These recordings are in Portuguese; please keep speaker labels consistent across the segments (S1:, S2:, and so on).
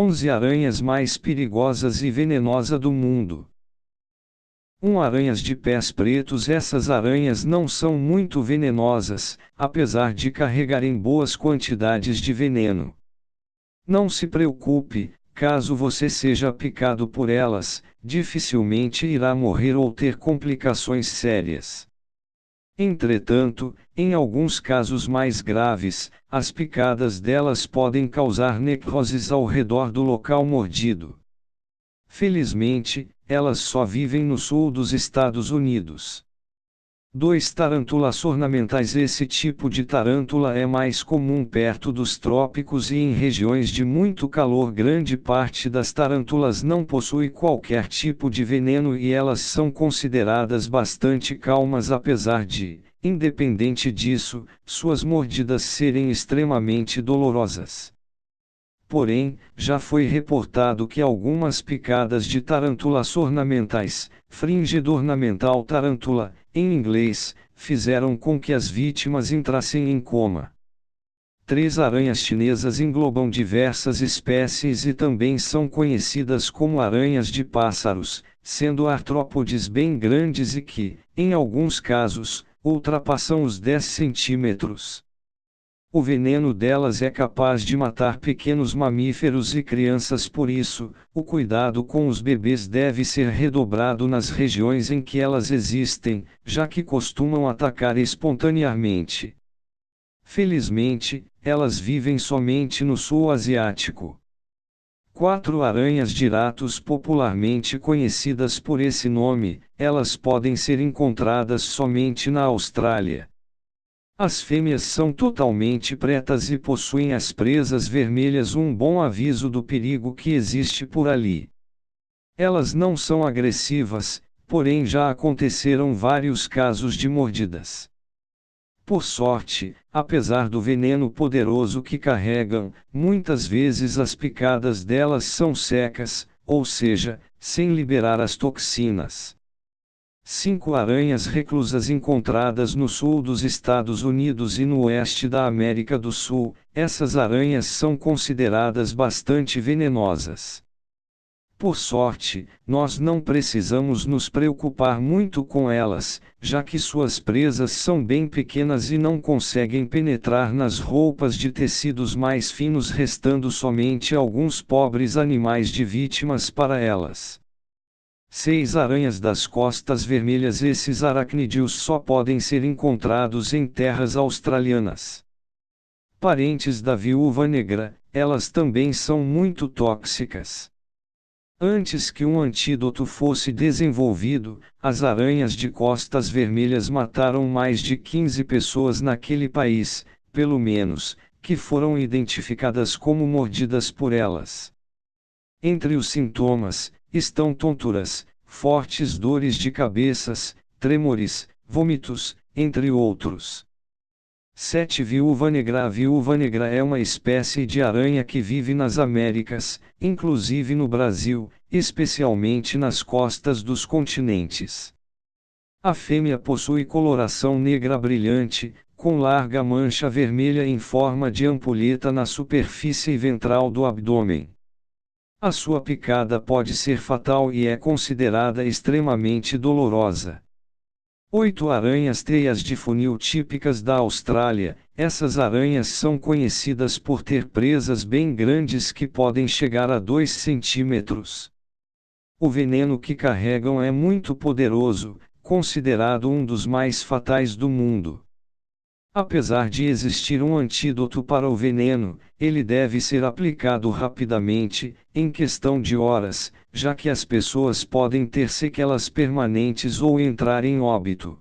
S1: 11 aranhas mais perigosas e venenosas do mundo. 1. Aranhas de pés pretos. Essas aranhas não são muito venenosas, apesar de carregarem boas quantidades de veneno. Não se preocupe, caso você seja picado por elas, dificilmente irá morrer ou ter complicações sérias. Entretanto, em alguns casos mais graves, as picadas delas podem causar necroses ao redor do local mordido. Felizmente, elas só vivem no sul dos Estados Unidos. 2. Tarântulas ornamentais. Esse tipo de tarântula é mais comum perto dos trópicos e em regiões de muito calor. Grande parte das tarântulas não possui qualquer tipo de veneno e elas são consideradas bastante calmas apesar de, independente disso, suas mordidas serem extremamente dolorosas. Porém, já foi reportado que algumas picadas de tarântulas ornamentais, Fringed ornamental tarantula, em inglês, fizeram com que as vítimas entrassem em coma. 3. Aranhas chinesas englobam diversas espécies e também são conhecidas como aranhas de pássaros, sendo artrópodes bem grandes e que, em alguns casos, ultrapassam os 10 centímetros. O veneno delas é capaz de matar pequenos mamíferos e crianças, por isso, o cuidado com os bebês deve ser redobrado nas regiões em que elas existem, já que costumam atacar espontaneamente. Felizmente, elas vivem somente no sul asiático. 4. Aranhas de ratos. Popularmente conhecidas por esse nome, elas podem ser encontradas somente na Austrália. As fêmeas são totalmente pretas e possuem as presas vermelhas, um bom aviso do perigo que existe por ali. Elas não são agressivas, porém já aconteceram vários casos de mordidas. Por sorte, apesar do veneno poderoso que carregam, muitas vezes as picadas delas são secas, ou seja, sem liberar as toxinas. 5. Aranhas reclusas encontradas no sul dos Estados Unidos e no oeste da América do Sul. Essas aranhas são consideradas bastante venenosas. Por sorte, nós não precisamos nos preocupar muito com elas, já que suas presas são bem pequenas e não conseguem penetrar nas roupas de tecidos mais finos, restando somente alguns pobres animais de vítimas para elas. 6. Aranhas das costas vermelhas. Esses aracnídeos só podem ser encontrados em terras australianas. Parentes da viúva negra, elas também são muito tóxicas. Antes que um antídoto fosse desenvolvido, as aranhas de costas vermelhas mataram mais de 15 pessoas naquele país, pelo menos, que foram identificadas como mordidas por elas. Entre os sintomas, estão tonturas, fortes dores de cabeças, tremores, vômitos, entre outros. 7. Viúva negra. A viúva negra é uma espécie de aranha que vive nas Américas, inclusive no Brasil, especialmente nas costas dos continentes. A fêmea possui coloração negra brilhante, com larga mancha vermelha em forma de ampulheta na superfície ventral do abdômen. A sua picada pode ser fatal e é considerada extremamente dolorosa. 8. Aranhas teias de funil típicas da Austrália. Essas aranhas são conhecidas por ter presas bem grandes que podem chegar a 2 centímetros. O veneno que carregam é muito poderoso, considerado um dos mais fatais do mundo. Apesar de existir um antídoto para o veneno, ele deve ser aplicado rapidamente, em questão de horas, já que as pessoas podem ter sequelas permanentes ou entrar em óbito.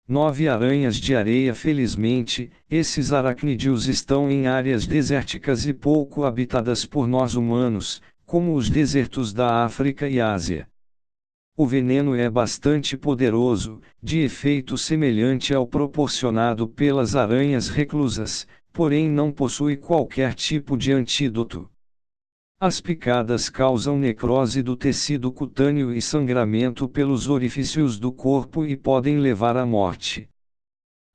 S1: 9. Aranhas de areia. Felizmente, esses aracnídeos estão em áreas desérticas e pouco habitadas por nós humanos, como os desertos da África e Ásia. O veneno é bastante poderoso, de efeito semelhante ao proporcionado pelas aranhas reclusas, porém não possui qualquer tipo de antídoto. As picadas causam necrose do tecido cutâneo e sangramento pelos orifícios do corpo e podem levar à morte.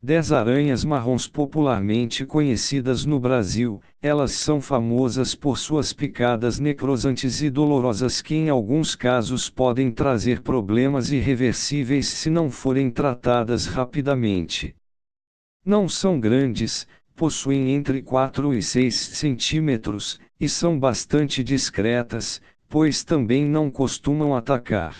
S1: 10 aranhas marrons popularmente conhecidas no Brasil. Elas são famosas por suas picadas necrosantes e dolorosas que em alguns casos podem trazer problemas irreversíveis se não forem tratadas rapidamente. Não são grandes, possuem entre 4 e 6 centímetros, e são bastante discretas, pois também não costumam atacar.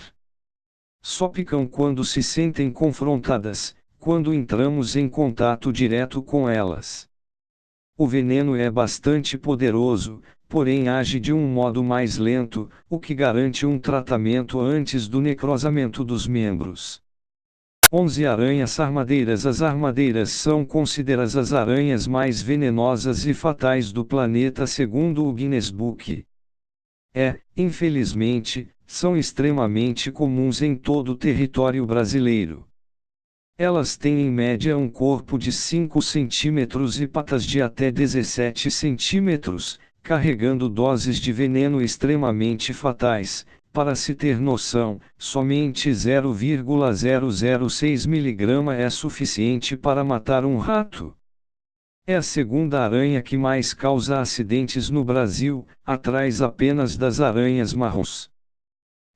S1: Só picam quando se sentem confrontadas, quando entramos em contato direto com elas. O veneno é bastante poderoso, porém age de um modo mais lento, o que garante um tratamento antes do necrosamento dos membros. 11 aranhas armadeiras. As armadeiras são consideradas as aranhas mais venenosas e fatais do planeta segundo o Guinness Book. Infelizmente, são extremamente comuns em todo o território brasileiro. Elas têm em média um corpo de 5 centímetros e patas de até 17 centímetros, carregando doses de veneno extremamente fatais. Para se ter noção, somente 0,006 mg é suficiente para matar um rato. É a segunda aranha que mais causa acidentes no Brasil, atrás apenas das aranhas marrons.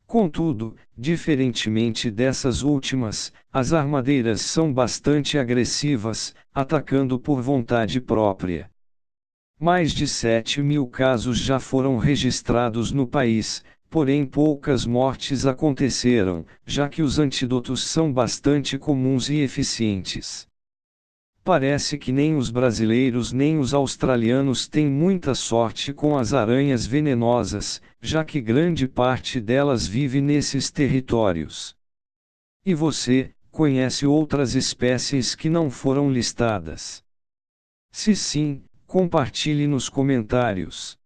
S1: Contudo, diferentemente dessas últimas, as armadeiras são bastante agressivas, atacando por vontade própria. Mais de 7.000 casos já foram registrados no país, porém poucas mortes aconteceram, já que os antídotos são bastante comuns e eficientes. Parece que nem os brasileiros nem os australianos têm muita sorte com as aranhas venenosas, já que grande parte delas vive nesses territórios. E você, conhece outras espécies que não foram listadas? Se sim, compartilhe nos comentários.